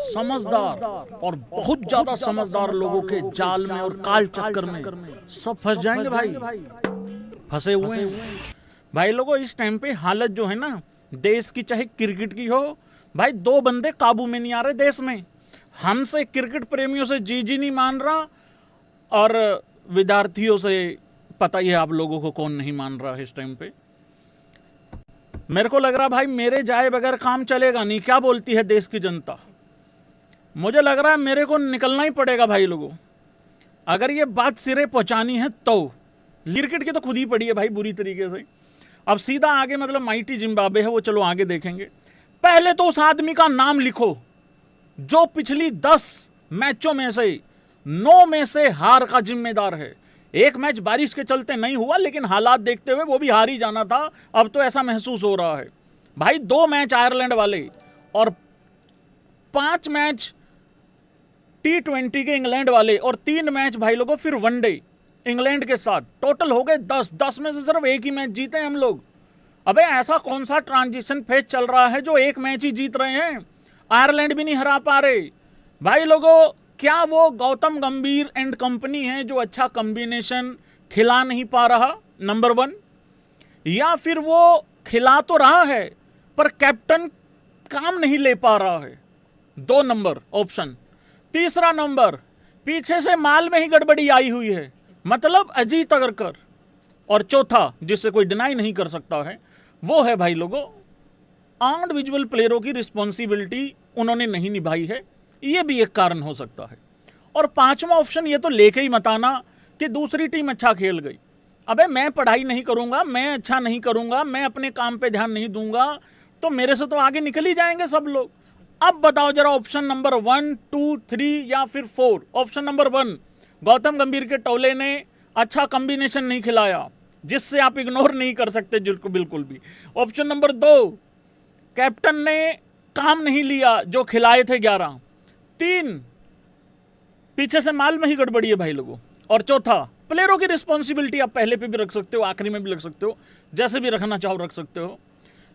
समझदार और बहुत ज्यादा समझदार लोगों के जाल में और काल चक्कर में सब फंस जाएंगे भाई, फंसे हुए हैं भाई लोगों। इस टाइम पे हालत जो है ना देश की, चाहे क्रिकेट की हो भाई, दो बंदे काबू में नहीं आ रहे देश में। हमसे क्रिकेट प्रेमियों से जी नहीं मान रहा, और विद्यार्थियों से पता ही है आप लोगों को कौन नहीं मान रहा है इस टाइम पे। मेरे को लग रहा भाई मेरे जाए बगैर काम चलेगा नहीं। क्या बोलती है देश की जनता? मुझे लग रहा है मेरे को निकलना ही पड़ेगा भाई लोगों, अगर ये बात सिरे पहुंचानी है तो। क्रिकेट की तो खुद ही पड़ी है भाई बुरी तरीके से। अब सीधा आगे मतलब माइटी जिम्बाब्वे है, वो चलो आगे देखेंगे। पहले तो उस आदमी का नाम लिखो जो पिछली 10 मैचों में से 9 में से हार का जिम्मेदार है। एक मैच बारिश के चलते नहीं हुआ, लेकिन हालात देखते हुए वो भी हार ही जाना था। अब तो ऐसा महसूस हो रहा है भाई। 2 मैच आयरलैंड वाले और 5 मैच T20 के इंग्लैंड वाले, और 3 मैच भाई लोगों फिर वनडे इंग्लैंड के साथ, टोटल हो गए 10 में से सिर्फ एक ही मैच जीते हम लोग। अबे ऐसा कौन सा ट्रांजिशन फेज चल रहा है जो एक मैच ही जीत रहे हैं? आयरलैंड भी नहीं हरा पा रहे भाई लोगों। क्या वो गौतम गंभीर एंड कंपनी है जो अच्छा कॉम्बिनेशन खिला नहीं पा रहा, नंबर 1, या फिर वो खिला तो रहा है पर कैप्टन काम नहीं ले पा रहा है? 2 नंबर ऑप्शन। तीसरा नंबर, पीछे से माल में ही गड़बड़ी आई हुई है, मतलब अजीत अगरकर। और चौथा, जिससे कोई डिनाई नहीं कर सकता है, वो है भाई लोगों इंडिविजुअल प्लेयरों की रिस्पॉन्सिबिलिटी उन्होंने नहीं निभाई है। ये भी एक कारण हो सकता है। और 5वां ऑप्शन ये तो लेके ही मत आना कि दूसरी टीम अच्छा खेल गई। अबे मैं पढ़ाई नहीं करूंगा, मैं अच्छा नहीं करूंगा, मैं अपने काम पे ध्यान नहीं दूंगा, तो मेरे से तो आगे निकल ही जाएंगे सब लोग। अब बताओ जरा ऑप्शन नंबर 1, 2, 3 या फिर 4। ऑप्शन नंबर 1, गौतम गंभीर के टोले ने अच्छा कॉम्बिनेशन नहीं खिलाया, जिससे आप इग्नोर नहीं कर सकते जिसको बिल्कुल भी। ऑप्शन नंबर 2, कैप्टन ने काम नहीं लिया जो खिलाए थे 11। 3, पीछे से माल में ही गड़बड़ी है भाई लोगों। और चौथा, प्लेयरों की रिस्पॉन्सिबिलिटी आप पहले पे भी रख सकते हो, आखिरी में भी रख सकते हो, जैसे भी रखना चाहो रख सकते हो।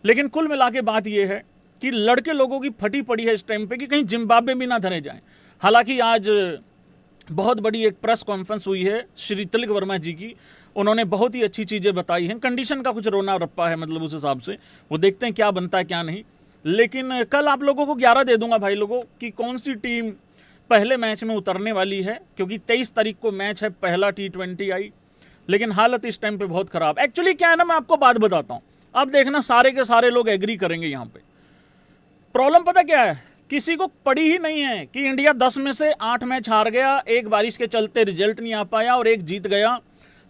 लेकिन कुल मिला के बात यह है कि लड़के लोगों की फटी पड़ी है इस टाइम पे कि कहीं जिम्बाब्वे भी ना धरे जाएं। हालांकि आज बहुत बड़ी एक प्रेस कॉन्फ्रेंस हुई है श्री तिलक वर्मा जी की, उन्होंने बहुत ही अच्छी चीज़ें बताई हैं। कंडीशन का कुछ रोना रप्पा है, मतलब उस हिसाब से वो देखते हैं क्या बनता है क्या नहीं। लेकिन कल आप लोगों को 11 दे दूंगा भाई लोगों कि कौन सी टीम पहले मैच में उतरने वाली है, क्योंकि 23 तारीख को मैच है पहला T20 आई। लेकिन हालत इस टाइम पे बहुत ख़राब। एक्चुअली क्या है ना, मैं आपको बात बताता हूँ, अब देखना सारे के सारे लोग एग्री करेंगे। यहाँ पे प्रॉब्लम पता क्या है, किसी को पड़ी ही नहीं है कि इंडिया 10 में से 8 मैच हार गया, एक बारिश के चलते रिजल्ट नहीं आ पाया और एक जीत गया।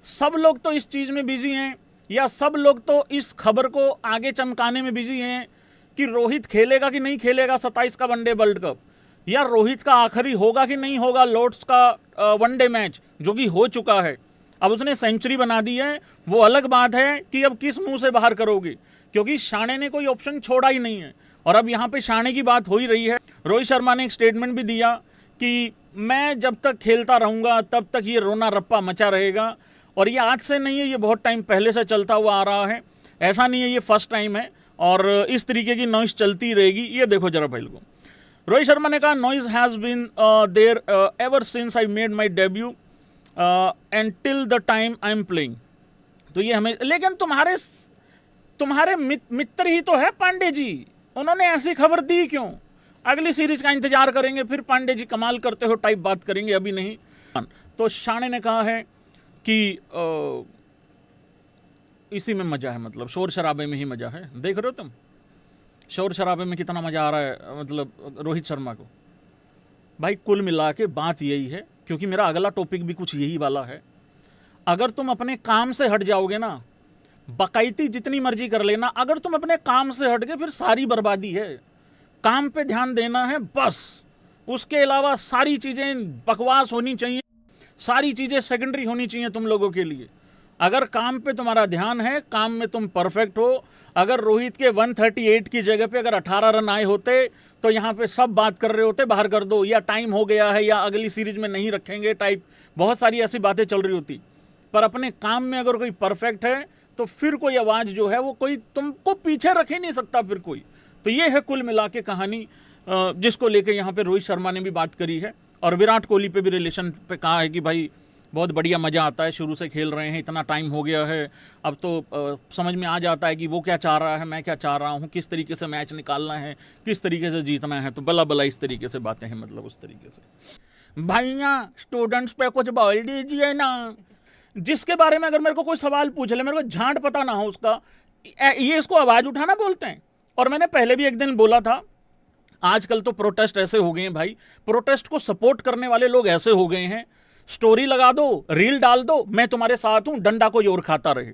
सब लोग तो इस चीज़ में बिजी हैं, या सब लोग तो इस खबर को आगे चमकाने में बिजी हैं कि रोहित खेलेगा कि नहीं खेलेगा 27 का वनडे वर्ल्ड कप, या रोहित का आखिरी होगा कि नहीं होगा लॉर्ड्स का वनडे मैच जो कि हो चुका है। अब उसने सेंचुरी बना दी है, वो अलग बात है कि अब किस मुंह से बाहर करोगे, क्योंकि शाणे ने कोई ऑप्शन छोड़ा ही नहीं है। और अब यहाँ पे शाणे की बात हो ही रही है। रोहित शर्मा ने एक स्टेटमेंट भी दिया कि मैं जब तक खेलता रहूँगा तब तक ये रोना रप्पा मचा रहेगा। और ये आज से नहीं है, ये बहुत टाइम पहले से चलता हुआ आ रहा है, ऐसा नहीं है ये फर्स्ट टाइम है। और इस तरीके की नॉइस चलती रहेगी। ये देखो जरा भाई लोगों, रोहित शर्मा ने कहा noise has been there ever since I made my debut and till the time I am playing. तो ये हमें, लेकिन तुम्हारे मित्र ही तो है पांडे जी, उन्होंने ऐसी खबर दी क्यों? अगली सीरीज का इंतजार करेंगे, फिर पांडे जी कमाल करते हो टाइप बात करेंगे, अभी नहीं। तो शाणे ने कहा है कि इसी में मज़ा है, मतलब शोर शराबे में ही मज़ा है। देख रहे हो तुम शोर शराबे में कितना मज़ा आ रहा है, मतलब रोहित शर्मा को। भाई कुल मिला के बात यही है, क्योंकि मेरा अगला टॉपिक भी कुछ यही वाला है। अगर तुम अपने काम से हट जाओगे ना, बकायती जितनी मर्जी कर लेना, अगर तुम अपने काम से हट गए फिर सारी बर्बादी है। काम पे ध्यान देना है बस, उसके अलावा सारी चीज़ें बकवास होनी चाहिए, सारी चीज़ें सेकेंडरी होनी चाहिए तुम लोगों के लिए। अगर काम पे तुम्हारा ध्यान है, काम में तुम परफेक्ट हो। अगर रोहित के 138 की जगह पे अगर 18 रन आए होते तो यहाँ पे सब बात कर रहे होते बाहर कर दो, या टाइम हो गया है, या अगली सीरीज में नहीं रखेंगे टाइप, बहुत सारी ऐसी बातें चल रही होती। पर अपने काम में अगर कोई परफेक्ट है तो फिर कोई आवाज़ जो है वो कोई तुमको पीछे रख ही नहीं सकता फिर कोई। तो ये है कुल मिला के कहानी। जिसको लेके यहाँ पे रोहित शर्मा ने भी बात करी है और विराट कोहली पे भी रिलेशन पे कहा है कि भाई बहुत बढ़िया, मज़ा आता है, शुरू से खेल रहे हैं, इतना टाइम हो गया है, अब तो समझ में आ जाता है कि वो क्या चाह रहा है, मैं क्या चाह रहा हूँ, किस तरीके से मैच निकालना है, किस तरीके से जीतना है। तो बला बला इस तरीके से बातें हैं, मतलब उस तरीके से। भैया स्टूडेंट्स पे कुछ बोल दीजिए ना, जिसके बारे में अगर मेरे को कोई सवाल पूछ ले, मेरे को झांट पता ना हो उसका, ये इसको आवाज़ उठाना बोलते हैं। और मैंने पहले भी एक दिन बोला था, आजकल तो प्रोटेस्ट ऐसे हो गए हैं भाई, प्रोटेस्ट को सपोर्ट करने वाले लोग ऐसे हो गए हैं, स्टोरी लगा दो, रील डाल दो, मैं तुम्हारे साथ हूं, डंडा कोई और खाता रहे।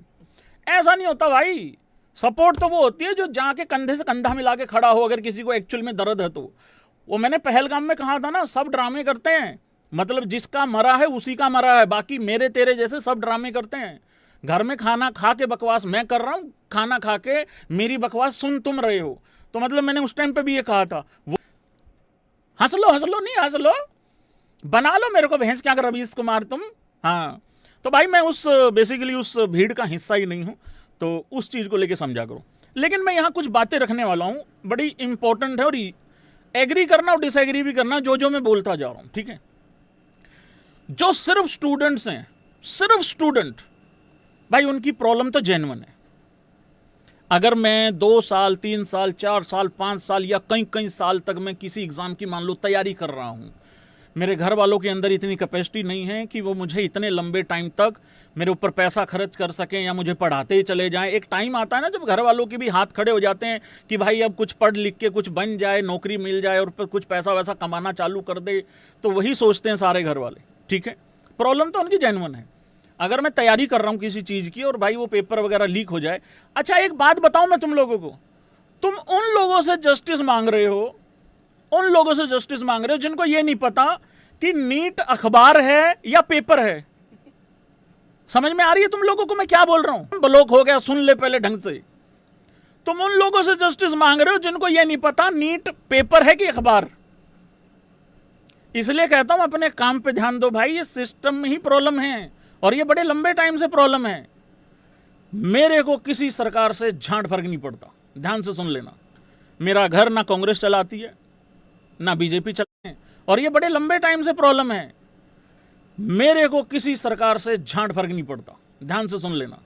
ऐसा नहीं होता भाई। सपोर्ट तो वो होती है जो जाके कंधे से कंधा मिला के खड़ा हो, अगर किसी को एक्चुअल में दर्द है तो। वो मैंने पहलगाम में कहा था ना, सब ड्रामे करते हैं, मतलब जिसका मरा है उसी का मरा है, बाकी मेरे तेरे जैसे सब ड्रामे करते हैं। घर में खाना खा के बकवास मैं कर रहा हूं, खाना खा के मेरी बकवास सुन तुम रहे हो। तो मतलब मैंने उस टाइम पे भी ये कहा था, वो हंस लो नहीं हंस लो, बना लो मेरे को भैंस क्या कर रवीश कुमार तुम। हाँ, तो भाई मैं उस बेसिकली उस भीड़ का हिस्सा ही नहीं हूं, तो उस चीज़ को लेके समझा करो। लेकिन मैं यहाँ कुछ बातें रखने वाला हूँ, बड़ी इंपॉर्टेंट है, और एग्री करना और डिसएग्री भी करना जो मैं बोलता जा रहा हूँ, ठीक है। जो सिर्फ स्टूडेंट्स हैं, सिर्फ स्टूडेंट, भाई उनकी प्रॉब्लम तो जेन्युइन है। अगर मैं 2 साल 3 साल 4 साल 5 साल या कई साल तक मैं किसी एग्ज़ाम की मान लो तैयारी कर रहा हूँ, मेरे घर वालों के अंदर इतनी कैपेसिटी नहीं है कि वो मुझे इतने लंबे टाइम तक मेरे ऊपर पैसा खर्च कर सकें या मुझे पढ़ाते ही चले जाएं। एक टाइम आता है ना जब घर वालों के भी हाथ खड़े हो जाते हैं कि भाई अब कुछ पढ़ लिख के कुछ बन जाए, नौकरी मिल जाए और कुछ पैसा वैसा कमाना चालू कर दे, तो वही सोचते हैं सारे घर वाले, ठीक है। प्रॉब्लम तो उनकी जेन्युइन है। अगर मैं तैयारी कर रहा हूँ किसी चीज़ की और भाई वो पेपर वगैरह लीक हो जाए, अच्छा एक बात बताऊँ मैं तुम लोगों को, तुम उन लोगों से जस्टिस मांग रहे हो, उन लोगों से जस्टिस मांग रहे हो जिनको ये नहीं पता कि नीट अखबार है या पेपर है। समझ में आ रही है तुम लोगों को मैं क्या बोल रहा हूं? ब्लॉक हो गया, सुन ले पहले ढंग से। तुम उन लोगों से जस्टिस मांग रहे हो जिनको ये नहीं पता नीट पेपर है कि अखबार। इसलिए कहता हूं अपने काम पे ध्यान दो भाई, ये सिस्टम में ही प्रॉब्लम है और ये बड़े लंबे टाइम से प्रॉब्लम है। मेरे को किसी सरकार से झांट फर्क नहीं पड़ता, ध्यान से सुन लेना। मेरा घर ना कांग्रेस चलाती है ना बीजेपी चलाती है, और ये बड़े लंबे टाइम से प्रॉब्लम है। मेरे को किसी सरकार से झांट फर्क नहीं पड़ता, ध्यान से सुन लेना।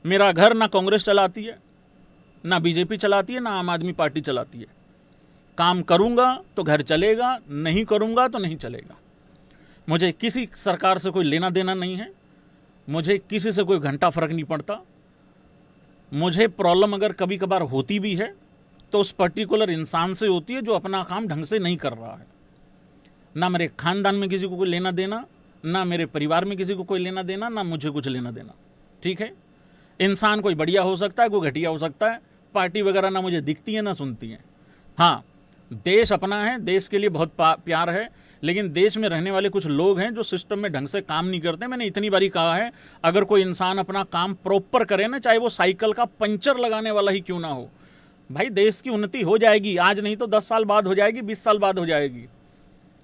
मेरा घर ना कांग्रेस चलाती है ना बीजेपी चलाती है ना आम आदमी पार्टी चलाती है। काम करूंगा तो घर चलेगा, नहीं करूंगा तो नहीं चलेगा। मुझे किसी सरकार से कोई लेना देना नहीं है, मुझे किसी से कोई घंटा फर्क नहीं पड़ता। मुझे प्रॉब्लम अगर कभी कभार होती भी है तो उस पर्टिकुलर इंसान से होती है जो अपना काम ढंग से नहीं कर रहा है। ना मेरे खानदान में किसी को कोई लेना देना, ना मेरे परिवार में किसी को कोई लेना देना, ना मुझे कुछ लेना देना, ठीक है। इंसान कोई बढ़िया हो सकता है, कोई घटिया हो सकता है, पार्टी वगैरह ना मुझे दिखती है ना सुनती है। हाँ, देश अपना है, देश के लिए बहुत प्यार है, लेकिन देश में रहने वाले कुछ लोग हैं जो सिस्टम में ढंग से काम नहीं करते। मैंने इतनी बारी कहा है, अगर कोई इंसान अपना काम प्रॉपर करे ना, चाहे वो साइकिल का पंचर लगाने वाला ही क्यों ना हो, भाई देश की उन्नति हो जाएगी। आज नहीं तो 10 साल बाद हो जाएगी, 20 साल बाद हो जाएगी।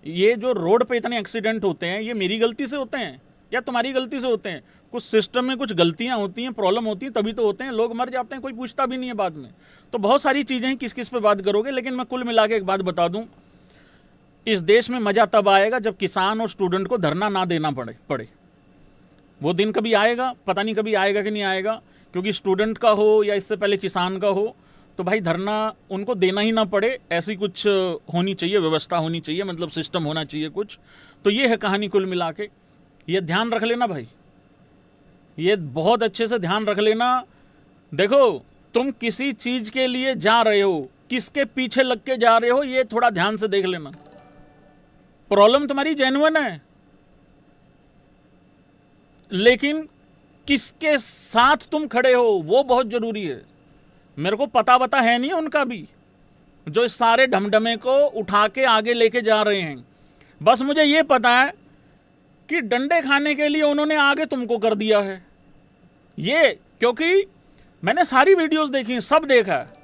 ये जो रोड पे इतने एक्सीडेंट होते हैं, ये मेरी गलती से होते हैं या तुम्हारी गलती से होते हैं? कुछ सिस्टम में कुछ गलतियां होती हैं, प्रॉब्लम होती हैं, तभी तो होते हैं। लोग मर जाते हैं, कोई पूछता भी नहीं है बाद में। तो बहुत सारी चीज़ें हैं, किस किस पे बात करोगे। लेकिन मैं कुल मिला के एक बात बता दूं, इस देश में मज़ा तब आएगा जब किसान और स्टूडेंट को धरना ना देना पड़े। वो दिन कभी आएगा, पता नहीं कभी आएगा कि नहीं आएगा, क्योंकि स्टूडेंट का हो या इससे पहले किसान का हो, तो भाई धरना उनको देना ही ना पड़े, ऐसी कुछ होनी चाहिए, व्यवस्था होनी चाहिए, मतलब सिस्टम होना चाहिए कुछ। तो ये है कहानी कुल मिला के। ये ध्यान रख लेना भाई, ये बहुत अच्छे से ध्यान रख लेना। देखो, तुम किसी चीज़ के लिए जा रहे हो, किसके पीछे लग के जा रहे हो, ये थोड़ा ध्यान से देख लेना। प्रॉब्लम तुम्हारी जेन्युइन है, लेकिन किसके साथ तुम खड़े हो वो बहुत जरूरी है। मेरे को पता है नहीं उनका भी, जो इस सारे ढमढमे को उठा के आगे लेके जा रहे हैं। बस मुझे ये पता है कि डंडे खाने के लिए उन्होंने आगे तुमको कर दिया है। ये क्योंकि मैंने सारी वीडियोस देखी, सब देखा है।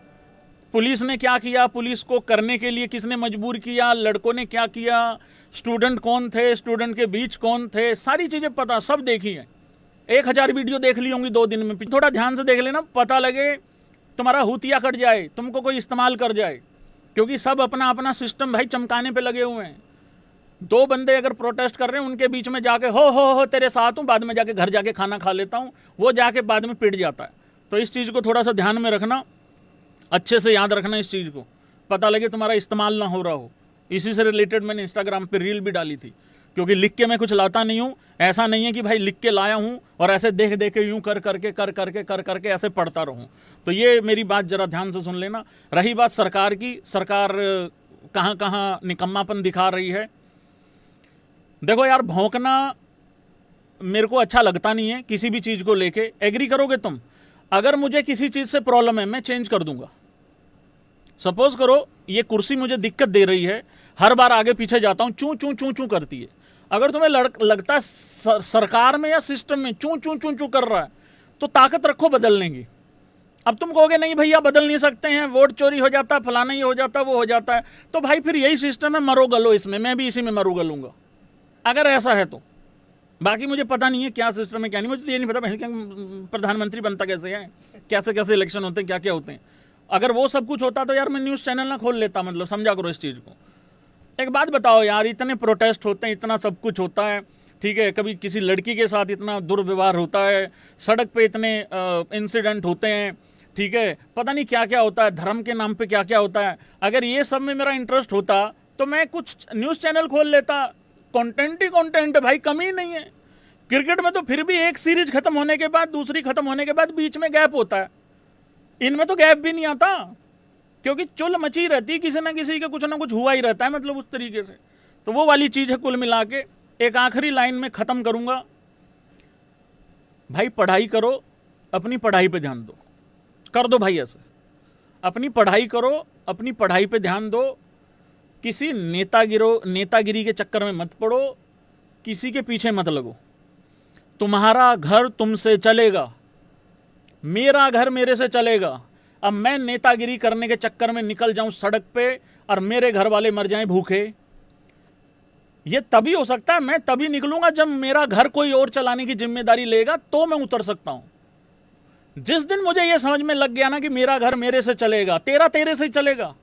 पुलिस ने क्या किया, पुलिस को करने के लिए किसने मजबूर किया, लड़कों ने क्या किया, स्टूडेंट कौन थे, स्टूडेंट के बीच कौन थे, सारी चीज़ें पता, सब देखी हैं। 1000 वीडियो देख ली होंगी 2 दिन में। थोड़ा ध्यान से देख लेना, पता लगे तुम्हारा हुतिया कट जाए, तुमको कोई इस्तेमाल कर जाए, क्योंकि सब अपना अपना सिस्टम भाई चमकाने पे लगे हुए हैं। दो बंदे अगर प्रोटेस्ट कर रहे हैं, उनके बीच में जाके हो तेरे साथ हूँ, बाद में जाके घर जाके खाना खा लेता हूँ, वो जाके बाद में पिट जाता है। तो इस चीज़ को थोड़ा सा ध्यान में रखना, अच्छे से याद रखना इस चीज़ को, पता लगे तुम्हारा इस्तेमाल ना हो रहा हो। इसी से रिलेटेड मैंने इंस्टाग्राम पे रील भी डाली थी, क्योंकि लिख के मैं कुछ लाता नहीं हूँ। ऐसा नहीं है कि भाई लिख के लाया हूँ और ऐसे देख देख के यूँ कर करके ऐसे पढ़ता रहूँ। तो ये मेरी बात ज़रा ध्यान से सुन लेना। रही बात सरकार की, सरकार कहाँ कहाँ निकम्मापन दिखा रही है। देखो यार, भौंकना मेरे को अच्छा लगता नहीं है किसी भी चीज़ को लेके। एग्री करोगे तुम? अगर मुझे किसी चीज़ से प्रॉब्लम है, मैं चेंज कर दूंगा। सपोज करो ये कुर्सी मुझे दिक्कत दे रही है, हर बार आगे पीछे जाता हूँ, चूं चूं चूं चूं करती है। अगर तुम्हें लगता है सरकार में या सिस्टम में चूं चूं चूं चूं कर रहा है, तो ताकत रखो बदलने की। अब तुम कहोगे नहीं भैया बदल नहीं सकते हैं, वोट चोरी हो जाता है, फलाना ये हो जाता है, वो हो जाता है, तो भाई फिर यही सिस्टम है, मरो गलो इसमें, मैं भी इसी में मरू गलूंगा अगर ऐसा है तो। बाकी मुझे पता नहीं है क्या सिस्टम है क्या नहीं, मुझे तो ये नहीं पता प्रधानमंत्री बनता कैसे है, कैसे कैसे इलेक्शन होते हैं, क्या क्या होते हैं। अगर वो सब कुछ होता तो यार मैं न्यूज़ चैनल ना खोल लेता। मतलब समझा करो इस चीज़ को। एक बात बताओ यार, इतने प्रोटेस्ट होते हैं, इतना सब कुछ होता है, ठीक है, कभी किसी लड़की के साथ इतना दुर्व्यवहार होता है, सड़क पे इतने इंसिडेंट होते हैं, ठीक है, पता नहीं क्या क्या होता है, धर्म के नाम पे क्या क्या होता है। अगर ये सब में मेरा इंटरेस्ट होता तो मैं कुछ न्यूज़ चैनल खोल लेता। कंटेंट ही कंटेंट है भाई, कमी नहीं है। क्रिकेट में तो फिर भी एक सीरीज खत्म होने के बाद दूसरी खत्म होने के बाद बीच में गैप होता है, इनमें तो गैप भी नहीं आता, क्योंकि चुल मची रहती है, किसी ना किसी का कुछ ना कुछ हुआ ही रहता है, मतलब उस तरीके से। तो वो वाली चीज़ है। कुल मिला के एक आखिरी लाइन में ख़त्म करूँगा, भाई पढ़ाई करो, अपनी पढ़ाई पे ध्यान दो, कर दो भाई ऐसे, अपनी पढ़ाई करो, अपनी पढ़ाई पे ध्यान दो, किसी नेतागिरी के चक्कर में मत पड़ो, किसी के पीछे मत लगो। तुम्हारा घर तुमसे चलेगा, मेरा घर मेरे से चलेगा। अब मैं नेतागिरी करने के चक्कर में निकल जाऊं सड़क पे और मेरे घर वाले मर जाएं भूखे, ये तभी हो सकता है, मैं तभी निकलूंगा जब मेरा घर कोई और चलाने की जिम्मेदारी लेगा, तो मैं उतर सकता हूं। जिस दिन मुझे यह समझ में लग गया ना कि मेरा घर मेरे से चलेगा, तेरा तेरे से ही चलेगा,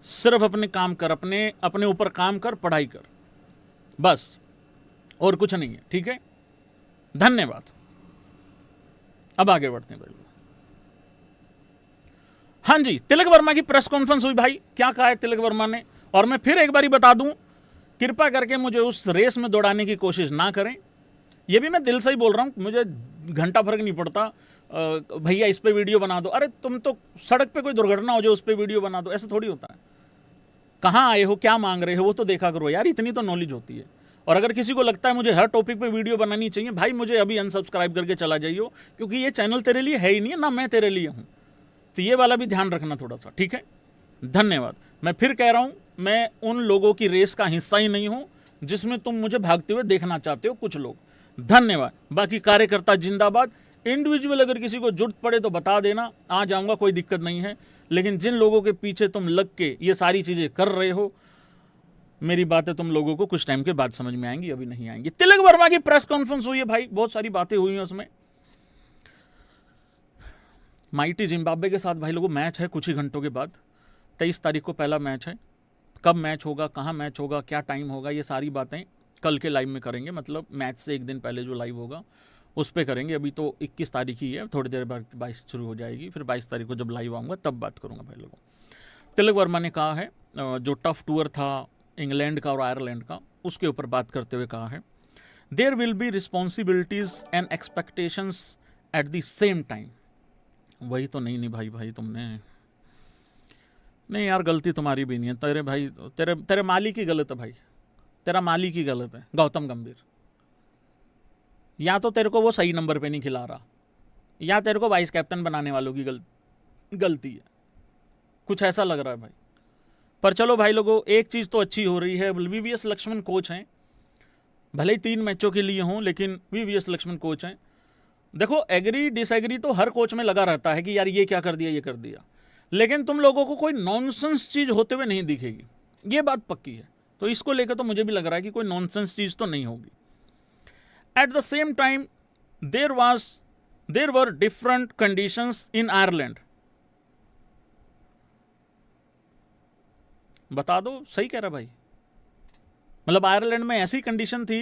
सिर्फ अपने काम कर, अपने ऊपर काम कर, पढ़ाई कर, बस, और कुछ नहीं है। ठीक है, धन्यवाद। अब आगे बढ़ते हैं भाई। हाँ जी, तिलक वर्मा की प्रेस कॉन्फ्रेंस हुई भाई, क्या कहा है तिलक वर्मा ने। और मैं फिर एक बारी बता दूं, कृपा करके मुझे उस रेस में दौड़ाने की कोशिश ना करें। ये भी मैं दिल से ही बोल रहा हूं, मुझे घंटा फर्क नहीं पड़ता, भैया इस पे वीडियो बना दो। अरे तुम तो सड़क पे कोई दुर्घटना हो जाए उस पे वीडियो बना दो, ऐसे थोड़ी होता है। कहाँ आए हो, क्या मांग रहे हो, वो तो देखा करो यार, इतनी तो नॉलेज होती है। और अगर किसी को लगता है मुझे हर टॉपिक पे वीडियो बनानी चाहिए, भाई मुझे अभी अनसब्सक्राइब करके चला जाइए, क्योंकि ये चैनल तेरे लिए है ही नहीं, ना मैं तेरे लिए हूँ। तो ये वाला भी ध्यान रखना थोड़ा सा, ठीक है। धन्यवाद। मैं फिर कह रहा हूँ, मैं उन लोगों की रेस का हिस्सा ही नहीं हूँ जिसमें तुम मुझे भागते हुए देखना चाहते हो कुछ लोग। धन्यवाद। बाकी कार्यकर्ता जिंदाबाद। इंडिविजुअल अगर किसी को जरूरत पड़े तो बता देना, आ जाऊँगा, कोई दिक्कत नहीं है। लेकिन जिन लोगों के पीछे तुम लग के ये सारी चीज़ें कर रहे हो, मेरी बातें तुम लोगों को कुछ टाइम के बाद समझ में आएंगी, अभी नहीं आएंगी। तिलक वर्मा की प्रेस कॉन्फ्रेंस हुई है भाई, बहुत सारी बातें हुई हैं उसमें। माइटी जिम्बाब्वे के साथ भाई लोगों मैच है कुछ ही घंटों के बाद, 23 तारीख को पहला मैच है। कब मैच होगा, कहाँ मैच होगा, क्या टाइम होगा, ये सारी बातें कल के लाइव में करेंगे। मतलब मैच से एक दिन पहले जो लाइव होगा उस पर करेंगे। अभी तो 21 तारीख ही है, थोड़ी देर बाद 22 शुरू हो जाएगी, फिर 22 तारीख को जब लाइव आऊँगा तब बात करूँगा भाई लोगों। तिलक वर्मा ने कहा है, जो टफ टूर था इंग्लैंड का और आयरलैंड का, उसके ऊपर बात करते हुए कहा है, there will be responsibilities and expectations at the same time. वही तो नहीं भाई तुमने नहीं यार, गलती तुम्हारी भी नहीं है, तेरे भाई तेरे माली की गलत है भाई, तेरा माली की गलत है गौतम गंभीर। या तो तेरे को वो सही नंबर पे नहीं खिला रहा, या तेरे को वाइस कैप्टन बनाने वालों की गलती है, कुछ ऐसा लग रहा है भाई। पर चलो भाई लोगों, एक चीज़ तो अच्छी हो रही है, वीवीएस लक्ष्मण कोच हैं, भले ही 3 मैचों के लिए हों, लेकिन वीवीएस लक्ष्मण कोच हैं। देखो, एग्री डिसएग्री तो हर कोच में लगा रहता है कि यार ये क्या कर दिया, ये कर दिया, लेकिन तुम लोगों को कोई नॉनसेंस चीज़ होते हुए नहीं दिखेगी, ये बात पक्की है। तो इसको लेकर तो मुझे भी लग रहा है कि कोई नॉनसेंस चीज़ तो नहीं होगी। Eight the same time there were different conditions in Ireland. बता दो, सही कह रहा भाई। मतलब आयरलैंड में ऐसी कंडीशन थी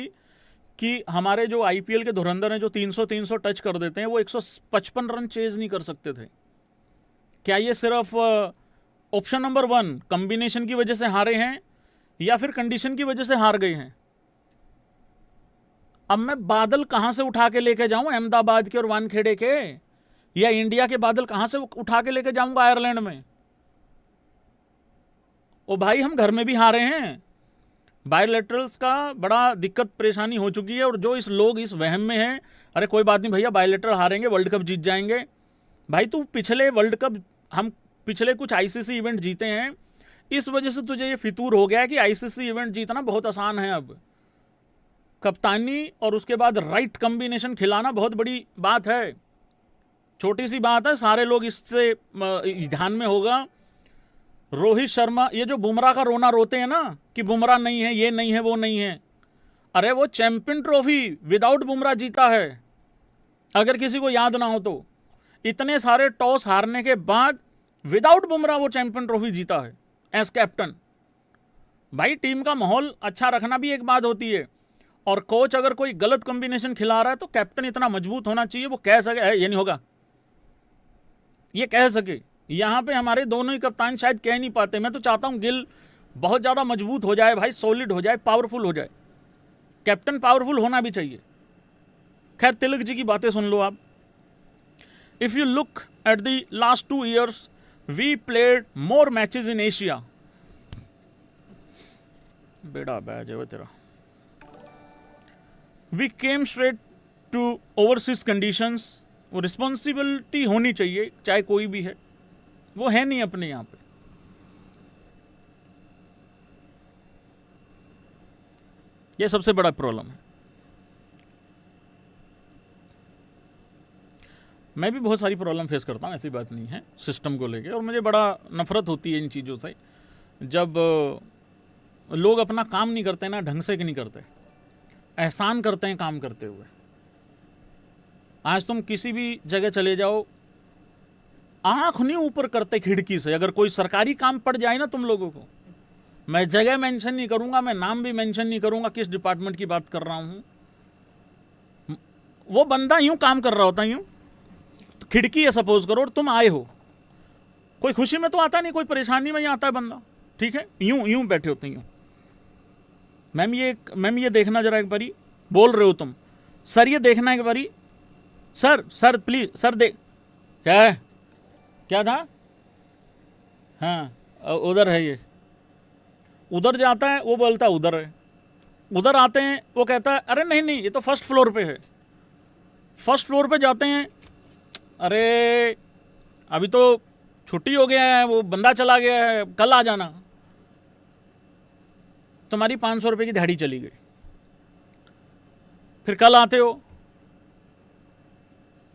कि हमारे जो आईपीएल के धुरंधर हैं जो 300 टच कर देते हैं, वो 155 रन चेज नहीं कर सकते थे। क्या ये सिर्फ ऑप्शन नंबर 1 कॉम्बिनेशन की वजह से हारे हैं या फिर कंडीशन की वजह से हार गए हैं? अब मैं बादल कहां से उठा के लेके जाऊं, अहमदाबाद के और वानखेड़े के, या इंडिया के बादल कहां से उठा के लेके जाऊंगा आयरलैंड में? ओ भाई, हम घर में भी हारे हैं। बायलैटरल्स का बड़ा दिक्कत परेशानी हो चुकी है, और जो इस लोग इस वहम में हैं, अरे कोई बात नहीं भैया, बायलैटरल हारेंगे वर्ल्ड कप जीत जाएंगे। भाई तू पिछले वर्ल्ड कप, हम पिछले कुछ आईसीसी इवेंट जीते हैं, इस वजह से तुझे ये फितूर हो गया है कि आईसीसी इवेंट जीतना बहुत आसान है। अब कप्तानी और उसके बाद राइट कॉम्बिनेशन खिलाना बहुत बड़ी बात है, छोटी सी बात है। सारे लोग इससे ध्यान में होगा। रोहित शर्मा, ये जो बुमराह का रोना रोते हैं ना कि बुमराह नहीं है, ये नहीं है, वो नहीं है, अरे वो चैंपियन ट्रॉफी विदाउट बुमराह जीता है, अगर किसी को याद ना हो तो। इतने सारे टॉस हारने के बाद विदाउट बुमराह वो चैंपियन ट्रॉफी जीता है एज कैप्टन। भाई टीम का माहौल अच्छा रखना भी एक बात होती है, और कोच अगर कोई गलत कॉम्बिनेशन खिला रहा है तो कैप्टन इतना मजबूत होना चाहिए वो कह सके ये नहीं होगा, ये कह सके। यहां पे हमारे दोनों ही कप्तान शायद कह नहीं पाते। मैं तो चाहता हूं गिल बहुत ज्यादा मजबूत हो जाए भाई, सॉलिड हो जाए, पावरफुल हो जाए। कैप्टन पावरफुल होना भी चाहिए। खैर, तिलक जी की बातें सुन लो आप। If you look at the last 2 years we played more matches in Asia. बेड़ा बैज है वो तेरा। We came straight to overseas conditions. वो रिस्पॉन्सिबिलिटी होनी चाहिए, चाहे कोई भी है, वो है नहीं अपने यहां पे। ये सबसे बड़ा प्रॉब्लम है। मैं भी बहुत सारी प्रॉब्लम फेस करता हूं, ऐसी बात नहीं है, सिस्टम को लेके, और मुझे बड़ा नफरत होती है इन चीज़ों से। जब लोग अपना काम नहीं करते ना, ढंग से नहीं करते, एहसान करते हैं काम करते हुए। आज तुम किसी भी जगह चले जाओ, आंख नहीं ऊपर करते खिड़की से। अगर कोई सरकारी काम पड़ जाए ना तुम लोगों को, मैं जगह मेंशन नहीं करूंगा, मैं नाम भी मेंशन नहीं करूंगा किस डिपार्टमेंट की बात कर रहा हूं, वो बंदा यूं काम कर रहा होता, यूं खिड़की है सपोज करो, और तुम आए हो, कोई खुशी में तो आता नहीं, कोई परेशानी में ही आता है बंदा, ठीक है, यूं यूं बैठे होते यूं। मैम ये देखना जरा एक बारी, बोल रहे हो तुम, सर ये देखना एक बारी, सर प्लीज, सर देख, क्या है, क्या था, हाँ उधर है, ये उधर जाता है, वो बोलता है उधर है, उधर आते हैं, वो कहता है अरे नहीं ये तो फर्स्ट फ्लोर पे है। फर्स्ट फ्लोर पे जाते हैं, अरे अभी तो छुट्टी हो गया है, वो बंदा चला गया है, कल आ जाना। तुम्हारी 500 रुपये की दिहाड़ी चली गई। फिर कल आते हो,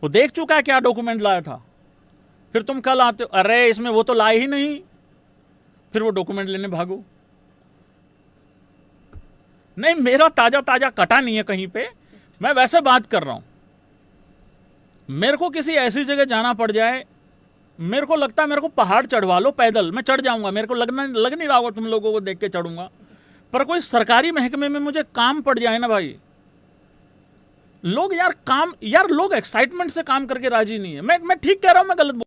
वो देख चुका है क्या डॉक्यूमेंट लाया था। फिर तुम कल आते हो, अरे इसमें वो तो लाए ही नहीं, फिर वो डॉक्यूमेंट लेने भागो। नहीं, मेरा ताजा कटा नहीं है कहीं पे, मैं वैसे बात कर रहा हूं। मेरे को किसी ऐसी जगह जाना पड़ जाए, मेरे को लगता है मेरे को पहाड़ चढ़वा लो पैदल, मैं चढ़ जाऊंगा, मेरे को लग नहीं रहा होगा तुम लोगों को देख के चढ़ूंगा। पर कोई सरकारी महकमे में मुझे काम पड़ जाए ना भाई, लोग यार लोग एक्साइटमेंट से काम करके राजी नहीं है। मैं ठीक कह रहा हूं, मैं गलत